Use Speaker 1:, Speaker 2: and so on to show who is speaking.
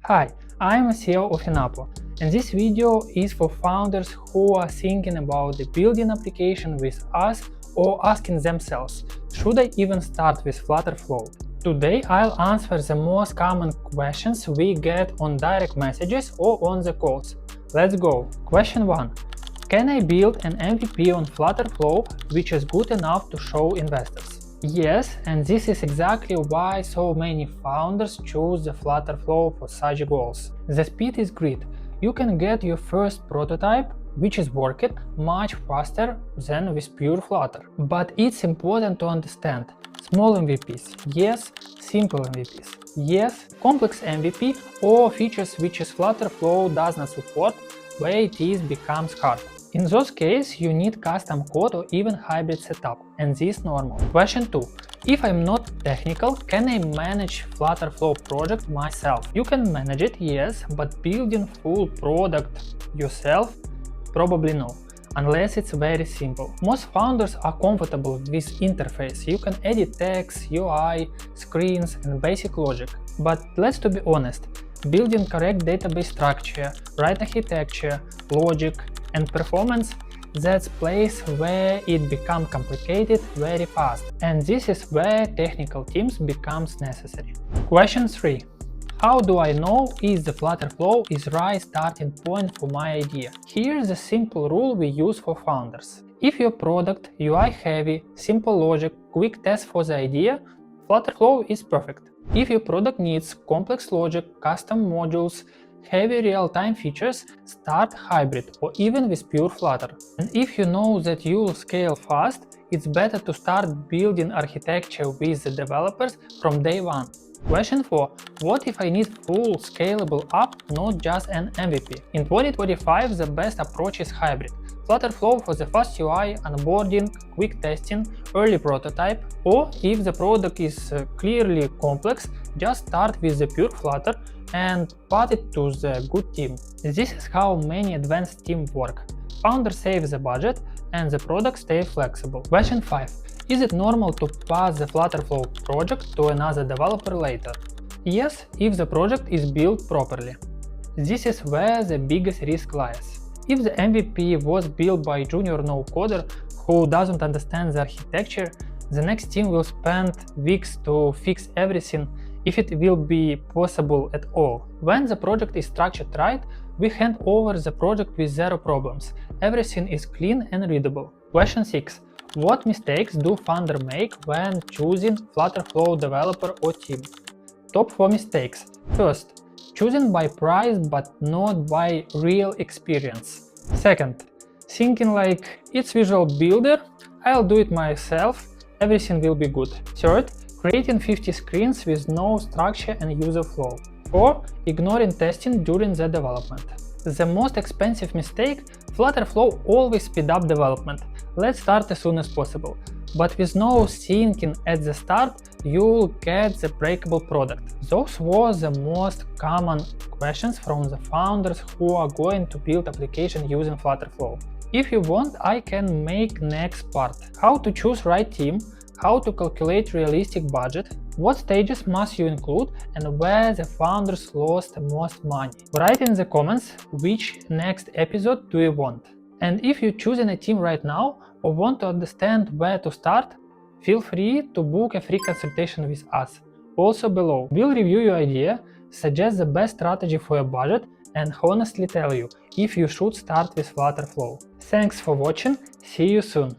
Speaker 1: Hi, I'm CEO of Inapo, and this video is for founders who are thinking about building application with us or asking themselves, should I even start with Flutterflow? Today I'll answer the most common questions we get on direct messages or on the calls. Let's go! Question 1. Can I build an MVP on Flutterflow which is good enough to show investors? Yes, and this is exactly why so many founders choose the Flutterflow for such goals. The speed is great. You can get your first prototype, which is working, much faster than with pure Flutter. But it's important to understand: small MVPs, yes; simple MVPs, yes; complex MVP or features which Flutterflow does not support, where it becomes hard. In those cases, you need custom code or even hybrid setup, and this is normal. Question 2. If I'm not technical, can I manage Flutterflow project myself? You can manage it, yes, but building full product yourself? Probably no, unless it's very simple. Most founders are comfortable with interface. You can edit text, UI, screens, and basic logic. But let's be honest, building correct database structure, right architecture, logic, and performance, that's place where it becomes complicated very fast, and this is where technical teams becomes necessary. Question 3. How do I know if the Flutterflow is right starting point for my idea? Here's a simple rule we use for founders. If your product UI heavy, simple logic, quick test for the idea, Flutterflow is perfect. If your product needs complex logic, custom modules, heavy real-time features, start hybrid or even with pure Flutter. And if you know that you'll scale fast, it's better to start building architecture with the developers from day one. Question 4. What if I need full scalable app, not just an MVP? In 2025, the best approach is hybrid. Flutterflow for the fast UI, onboarding, quick testing, early prototype, or if the product is clearly complex, just start with the pure Flutter and pass it to the good team. This is how many advanced teams work. Founders save the budget and the product stays flexible. Question 5. Is it normal to pass the Flutterflow project to another developer later? Yes, if the project is built properly. This is where the biggest risk lies. If the MVP was built by a junior no-coder who doesn't understand the architecture, the next team will spend weeks to fix everything, if it will be possible at all. When the project is structured right, we hand over the project with zero problems. Everything is clean and readable. Question 6. What mistakes do founders make when choosing Flutterflow developer or team? Top 4 mistakes. First, choosing by price but not by real experience. Second, thinking like, it's visual builder, I'll do it myself, everything will be good. Third, creating 50 screens with no structure and user flow. 4. Ignoring testing during the development. The most expensive mistake: Flutterflow always speed up development. Let's start as soon as possible. But with no thinking at the start, you'll get the breakable product. Those were the most common questions from the founders who are going to build application using Flutterflow. If you want, I can make next part. How to choose right team, how to calculate realistic budget, what stages must you include, and where the founders lost the most money. Write in the comments which next episode do you want. And if you're choosing a team right now or want to understand where to start, feel free to book a free consultation with us. Also below, we'll review your idea, suggest the best strategy for your budget, and honestly tell you if you should start with Flutterflow. Thanks for watching, see you soon!